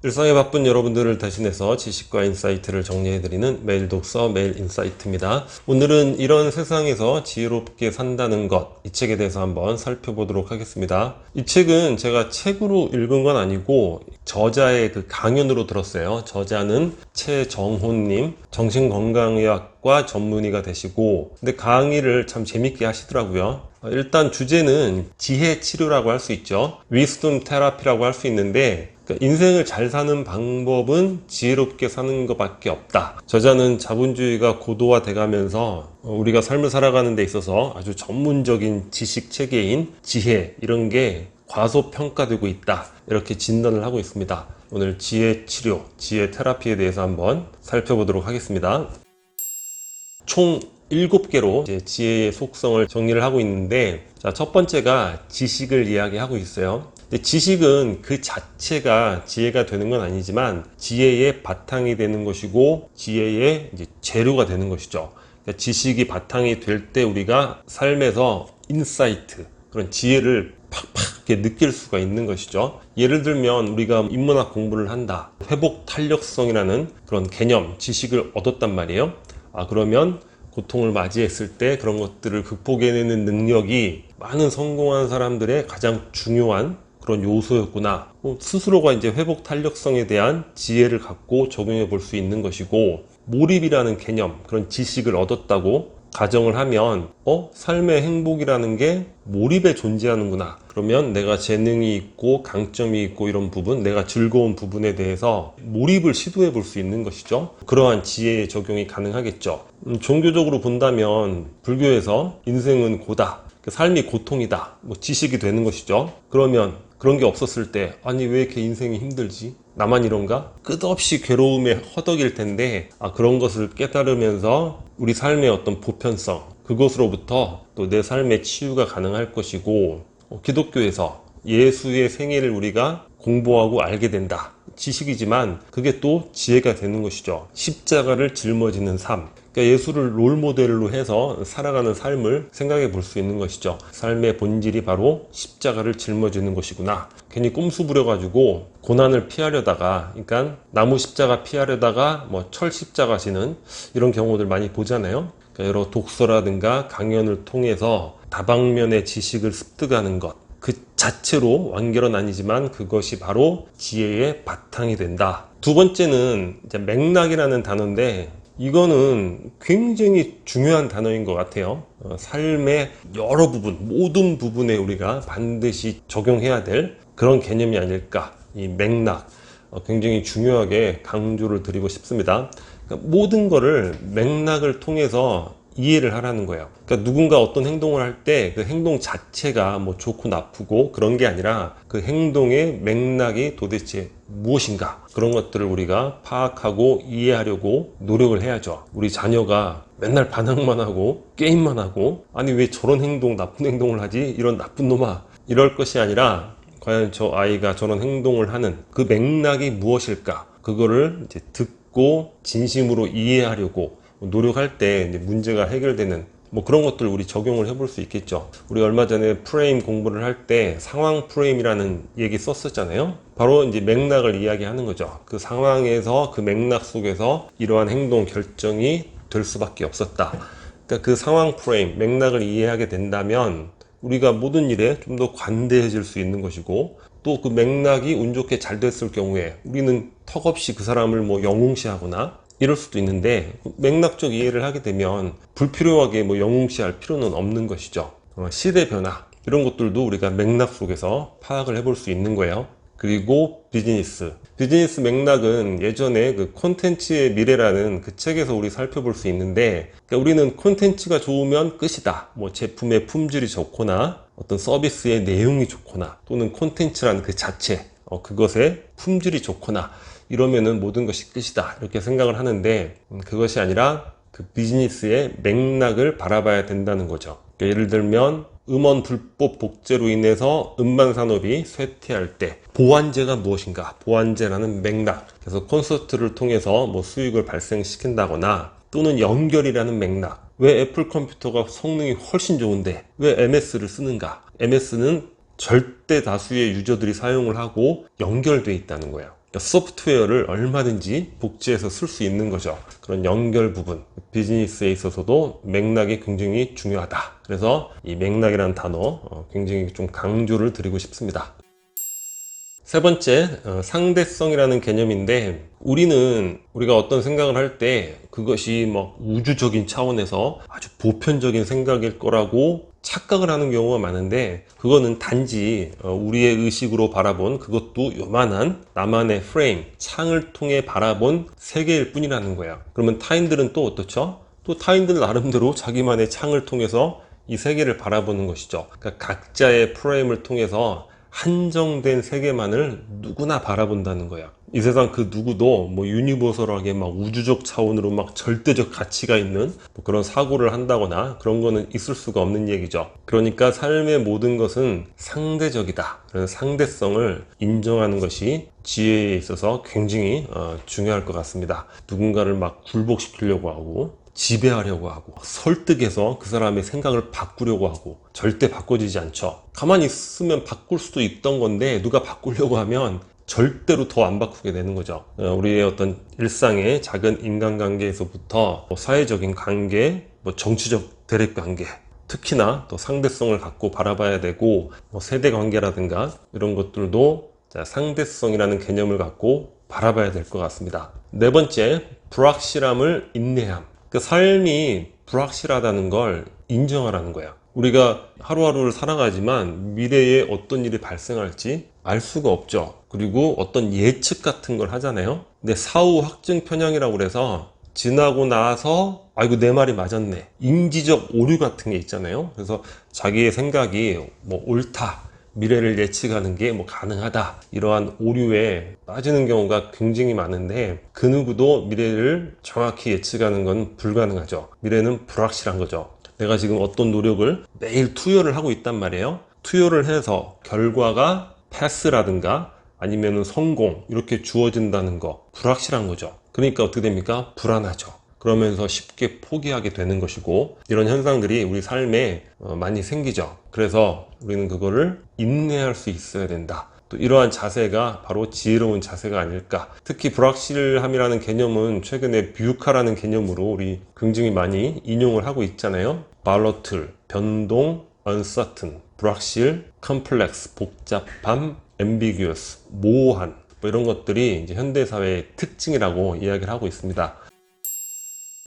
일상에 바쁜 여러분들을 대신해서 지식과 인사이트를 정리해드리는 매일 독서 매일 인사이트입니다. 오늘은 이런 세상에서 지혜롭게 산다는 것, 이 책에 대해서 한번 살펴보도록 하겠습니다. 이 책은 제가 책으로 읽은 건 아니고 저자의 그 강연으로 들었어요. 저자는 최정호님, 정신건강의학과 전문의가 되시고 근데 강의를 참 재밌게 하시더라고요. 일단 주제는 지혜 치료라고 할 수 있죠. 위스덤 테라피라고 할 수 있는데 인생을 잘 사는 방법은 지혜롭게 사는 것밖에 없다. 저자는 자본주의가 고도화돼 가면서 우리가 삶을 살아가는 데 있어서 아주 전문적인 지식 체계인 지혜, 이런 게 과소평가되고 있다, 이렇게 진단을 하고 있습니다. 오늘 지혜 치료, 지혜 테라피에 대해서 한번 살펴보도록 하겠습니다. 총 7개로 지혜의 속성을 정리를 하고 있는데, 자, 첫 번째가 지식을 이야기하고 있어요. 근데 지식은 그 자체가 지혜가 되는 건 아니지만 지혜의 바탕이 되는 것이고 지혜의 이제 재료가 되는 것이죠. 그러니까 지식이 바탕이 될 때 우리가 삶에서 인사이트, 그런 지혜를 팍팍 이렇게 느낄 수가 있는 것이죠. 예를 들면 우리가 인문학 공부를 한다, 회복 탄력성이라는 그런 개념, 지식을 얻었단 말이에요. 그러면 고통을 맞이했을 때 그런 것들을 극복해내는 능력이 많은 성공한 사람들의 가장 중요한 그런 요소였구나. 스스로가 이제 회복 탄력성에 대한 지혜를 갖고 적용해 볼 수 있는 것이고, 몰입이라는 개념, 그런 지식을 얻었다고 가정을 하면 삶의 행복이라는 게 몰입에 존재하는구나. 그러면 내가 재능이 있고 강점이 있고 이런 부분, 내가 즐거운 부분에 대해서 몰입을 시도해 볼 수 있는 것이죠. 그러한 지혜의 적용이 가능하겠죠. 종교적으로 본다면 불교에서 인생은 고다, 삶이 고통이다, 지식이 되는 것이죠. 그러면 그런 게 없었을 때 아니 왜 이렇게 인생이 힘들지? 나만 이런가? 끝없이 괴로움에 허덕일 텐데 그런 것을 깨달으면서 우리 삶의 어떤 보편성, 그것으로부터 또 내 삶의 치유가 가능할 것이고, 기독교에서 예수의 생애를 우리가 공부하고 알게 된다. 지식이지만 그게 또 지혜가 되는 것이죠. 십자가를 짊어지는 삶, 그러니까 예수를 롤모델로 해서 살아가는 삶을 생각해 볼 수 있는 것이죠. 삶의 본질이 바로 십자가를 짊어지는 것이구나. 괜히 꼼수 부려가지고 고난을 피하려다가, 그러니까 나무 십자가 피하려다가 철 십자가 지는 이런 경우들 많이 보잖아요. 그러니까 여러 독서라든가 강연을 통해서 다방면의 지식을 습득하는 것, 그 자체로 완결은 아니지만 그것이 바로 지혜의 바탕이 된다. 두 번째는 이제 맥락이라는 단어인데, 이거는 굉장히 중요한 단어인 것 같아요. 삶의 여러 부분, 모든 부분에 우리가 반드시 적용해야 될 그런 개념이 아닐까. 이 맥락, 굉장히 중요하게 강조를 드리고 싶습니다. 그러니까 모든 거를 맥락을 통해서 이해를 하라는 거예요. 그러니까 누군가 어떤 행동을 할 때 그 행동 자체가 좋고 나쁘고 그런 게 아니라 그 행동의 맥락이 도대체 무엇인가, 그런 것들을 우리가 파악하고 이해하려고 노력을 해야죠. 우리 자녀가 맨날 반항만 하고 게임만 하고 아니 왜 저런 행동, 나쁜 행동을 하지? 이런 나쁜 놈아, 이럴 것이 아니라 과연 저 아이가 저런 행동을 하는 그 맥락이 무엇일까, 그거를 이제 듣고 진심으로 이해하려고 노력할 때 이제 문제가 해결되는 그런 것들 우리 적용을 해볼 수 있겠죠. 우리 얼마 전에 프레임 공부를 할 때 상황 프레임이라는 얘기 썼었잖아요. 바로 이제 맥락을 이야기하는 거죠. 그 상황에서, 그 맥락 속에서 이러한 행동 결정이 될 수밖에 없었다. 그러니까 그 상황 프레임, 맥락을 이해하게 된다면 우리가 모든 일에 좀 더 관대해질 수 있는 것이고, 또 그 맥락이 운 좋게 잘 됐을 경우에 우리는 턱없이 그 사람을 영웅시하거나 이럴 수도 있는데, 맥락적 이해를 하게 되면 불필요하게 영웅시할 필요는 없는 것이죠. 시대 변화, 이런 것들도 우리가 맥락 속에서 파악을 해볼 수 있는 거예요. 그리고 비즈니스 맥락은 예전에 그 콘텐츠의 미래라는 그 책에서 우리 살펴볼 수 있는데, 그러니까 우리는 콘텐츠가 좋으면 끝이다. 제품의 품질이 좋거나 어떤 서비스의 내용이 좋거나 또는 콘텐츠라는 그 자체, 그것의 품질이 좋거나 이러면은 모든 것이 끝이다, 이렇게 생각을 하는데, 그것이 아니라 그 비즈니스의 맥락을 바라봐야 된다는 거죠. 그러니까 예를 들면 음원 불법 복제로 인해서 음반 산업이 쇠퇴할 때 보완제가 무엇인가, 보완제라는 맥락, 그래서 콘서트를 통해서 수익을 발생시킨다거나, 또는 연결이라는 맥락, 왜 애플 컴퓨터가 성능이 훨씬 좋은데 왜 MS를 쓰는가, MS는 절대 다수의 유저들이 사용을 하고 연결되어 있다는 거예요. 소프트웨어를 얼마든지 복제해서 쓸 수 있는 거죠. 그런 연결 부분, 비즈니스에 있어서도 맥락이 굉장히 중요하다. 그래서 이 맥락이라는 단어 굉장히 좀 강조를 드리고 싶습니다. 세 번째, 상대성이라는 개념인데, 우리가 어떤 생각을 할 때 그것이 막 우주적인 차원에서 아주 보편적인 생각일 거라고 착각을 하는 경우가 많은데, 그거는 단지 우리의 의식으로 바라본 그것도 요만한 나만의 프레임, 창을 통해 바라본 세계일 뿐이라는 거야. 그러면 타인들은 또 어떻죠? 또 타인들 나름대로 자기만의 창을 통해서 이 세계를 바라보는 것이죠. 그러니까 각자의 프레임을 통해서 한정된 세계만을 누구나 바라본다는 거야. 이 세상 그 누구도 뭐 유니버설하게 막 우주적 차원으로 막 절대적 가치가 있는 뭐 그런 사고를 한다거나 그런 거는 있을 수가 없는 얘기죠. 그러니까 삶의 모든 것은 상대적이다. 그런 상대성을 인정하는 것이 지혜에 있어서 굉장히 중요할 것 같습니다. 누군가를 막 굴복시키려고 하고 지배하려고 하고 설득해서 그 사람의 생각을 바꾸려고 하고 절대 바꿔지지 않죠. 가만히 있으면 바꿀 수도 있던 건데 누가 바꾸려고 하면 절대로 더 안 바꾸게 되는 거죠. 우리의 어떤 일상의 작은 인간관계에서부터 사회적인 관계, 정치적 대립관계, 특히나 또 상대성을 갖고 바라봐야 되고 세대 관계라든가 이런 것들도 상대성이라는 개념을 갖고 바라봐야 될 것 같습니다. 네 번째, 불확실함을 인내함. 그 삶이 불확실하다는 걸 인정하라는 거야. 우리가 하루하루를 살아가지만 미래에 어떤 일이 발생할지 알 수가 없죠. 그리고 어떤 예측 같은 걸 하잖아요. 근데 사후 확증 편향이라고 그래서 지나고 나서 아이고 내 말이 맞았네. 인지적 오류 같은 게 있잖아요. 그래서 자기의 생각이 뭐 옳다. 미래를 예측하는 게 가능하다. 이러한 오류에 빠지는 경우가 굉장히 많은데 그 누구도 미래를 정확히 예측하는 건 불가능하죠. 미래는 불확실한 거죠. 내가 지금 어떤 노력을 매일 투여를 하고 있단 말이에요. 투여를 해서 결과가 패스라든가 아니면 성공 이렇게 주어진다는 거 불확실한 거죠. 그러니까 어떻게 됩니까? 불안하죠. 그러면서 쉽게 포기하게 되는 것이고 이런 현상들이 우리 삶에 많이 생기죠. 그래서 우리는 그거를 인내할 수 있어야 된다. 또 이러한 자세가 바로 지혜로운 자세가 아닐까. 특히 불확실함이라는 개념은 최근에 뷰카라는 개념으로 우리 굉장히 많이 인용을 하고 있잖아요. volatile, 변동, uncertain, 불확실, complex, 복잡함, ambiguous, 모호한 이런 것들이 이제 현대사회의 특징이라고 이야기를 하고 있습니다.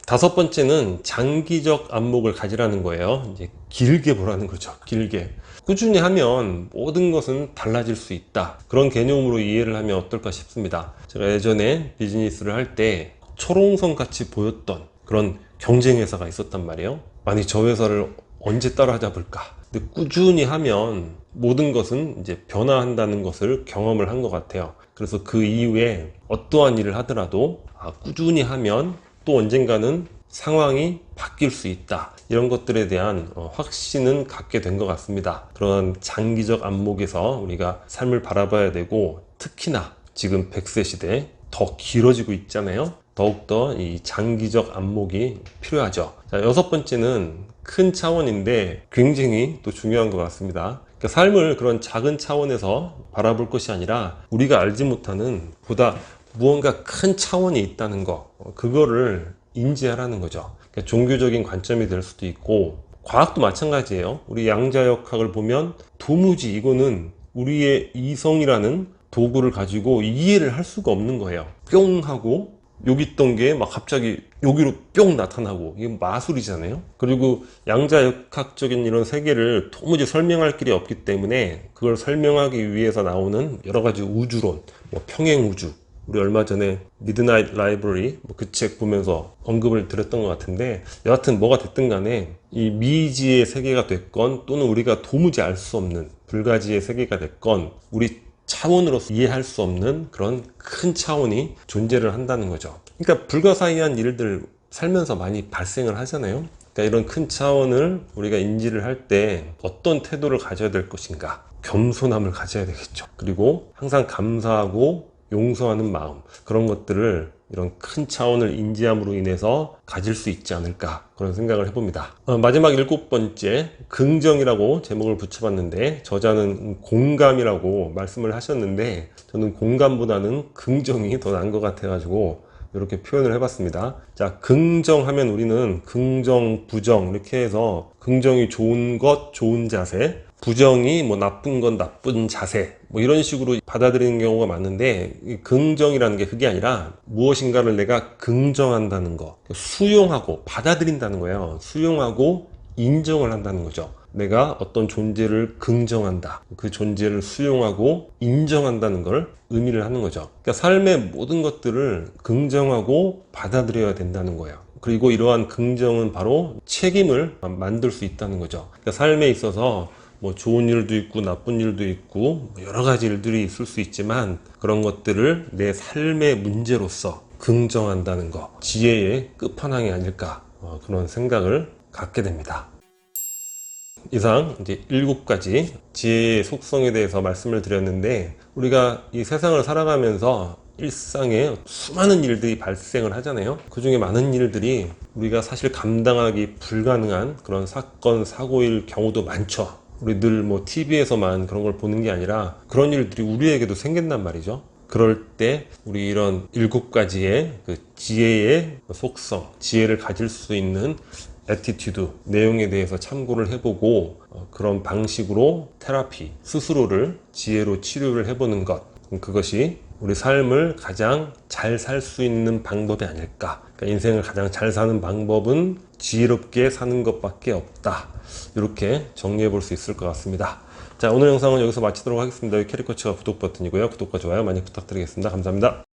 다섯 번째는 장기적 안목을 가지라는 거예요. 이제 길게 보라는 거죠. 길게. 꾸준히 하면 모든 것은 달라질 수 있다. 그런 개념으로 이해를 하면 어떨까 싶습니다. 제가 예전에 비즈니스를 할 때 초롱성 같이 보였던 그런 경쟁 회사가 있었단 말이에요. 아니 저 회사를 언제 따라잡을까? 근데 꾸준히 하면 모든 것은 이제 변화한다는 것을 경험을 한 것 같아요. 그래서 그 이후에 어떠한 일을 하더라도 꾸준히 하면 또 언젠가는 상황이 바뀔 수 있다. 이런 것들에 대한 확신은 갖게 된 것 같습니다. 그런 장기적 안목에서 우리가 삶을 바라봐야 되고 특히나 지금 100세 시대 더 길어지고 있잖아요. 더욱더 이 장기적 안목이 필요하죠. 자, 여섯 번째는 큰 차원인데 굉장히 또 중요한 것 같습니다. 그러니까 삶을 그런 작은 차원에서 바라볼 것이 아니라 우리가 알지 못하는 보다 무언가 큰 차원이 있다는 거, 그거를 인지하라는 거죠. 그러니까 종교적인 관점이 될 수도 있고 과학도 마찬가지예요. 우리 양자역학을 보면 도무지 이거는 우리의 이성이라는 도구를 가지고 이해를 할 수가 없는 거예요. 뿅 하고 여기 있던 게 막 갑자기 여기로 뿅 나타나고 이게 마술이잖아요. 그리고 양자역학적인 이런 세계를 도무지 설명할 길이 없기 때문에 그걸 설명하기 위해서 나오는 여러 가지 우주론, 평행우주, 우리 얼마 전에 미드나잇 라이브러리 그 책 보면서 언급을 드렸던 것 같은데 여하튼 뭐가 됐든 간에 이 미지의 세계가 됐건 또는 우리가 도무지 알 수 없는 불가지의 세계가 됐건 우리 차원으로서 이해할 수 없는 그런 큰 차원이 존재를 한다는 거죠. 그러니까 불가사의한 일들 살면서 많이 발생을 하잖아요. 그러니까 이런 큰 차원을 우리가 인지를 할 때 어떤 태도를 가져야 될 것인가, 겸손함을 가져야 되겠죠. 그리고 항상 감사하고 용서하는 마음, 그런 것들을 이런 큰 차원을 인지함으로 인해서 가질 수 있지 않을까, 그런 생각을 해봅니다. 마지막 7번째, 긍정이라고 제목을 붙여봤는데 저자는 공감이라고 말씀을 하셨는데 저는 공감보다는 긍정이 더 나은 것 같아가지고 이렇게 표현을 해봤습니다. 자, 긍정하면 우리는 긍정, 부정 이렇게 해서 긍정이 좋은 것, 좋은 자세, 부정이 뭐 나쁜 건 나쁜 자세, 뭐 이런 식으로 받아들이는 경우가 많은데, 이 긍정이라는 게 그게 아니라 무엇인가를 내가 긍정한다는 거, 수용하고 받아들인다는 거예요. 수용하고 인정을 한다는 거죠. 내가 어떤 존재를 긍정한다, 그 존재를 수용하고 인정한다는 걸 의미를 하는 거죠. 그러니까 삶의 모든 것들을 긍정하고 받아들여야 된다는 거예요. 그리고 이러한 긍정은 바로 책임을 만들 수 있다는 거죠. 그러니까 삶에 있어서 뭐 좋은 일도 있고 나쁜 일도 있고 여러 가지 일들이 있을 수 있지만, 그런 것들을 내 삶의 문제로서 긍정한다는 거, 지혜의 끝판왕이 아닐까, 그런 생각을 갖게 됩니다. 이상 이제 7가지 지혜의 속성에 대해서 말씀을 드렸는데, 우리가 이 세상을 살아가면서 일상에 수많은 일들이 발생을 하잖아요. 그 중에 많은 일들이 우리가 사실 감당하기 불가능한 그런 사건, 사고일 경우도 많죠. 우리 늘 뭐 TV에서만 그런 걸 보는 게 아니라 그런 일들이 우리에게도 생긴단 말이죠. 그럴 때 우리 이런 7가지의 그 지혜의 속성, 지혜를 가질 수 있는 애티튜드, 내용에 대해서 참고를 해보고 그런 방식으로 테라피, 스스로를 지혜로 치료를 해보는 것, 그것이 우리 삶을 가장 잘 살 수 있는 방법이 아닐까. 그러니까 인생을 가장 잘 사는 방법은 지혜롭게 사는 것밖에 없다, 이렇게 정리해 볼 수 있을 것 같습니다. 자, 오늘 영상은 여기서 마치도록 하겠습니다. 여기 캐리커처가 구독 버튼이고요. 구독과 좋아요 많이 부탁드리겠습니다. 감사합니다.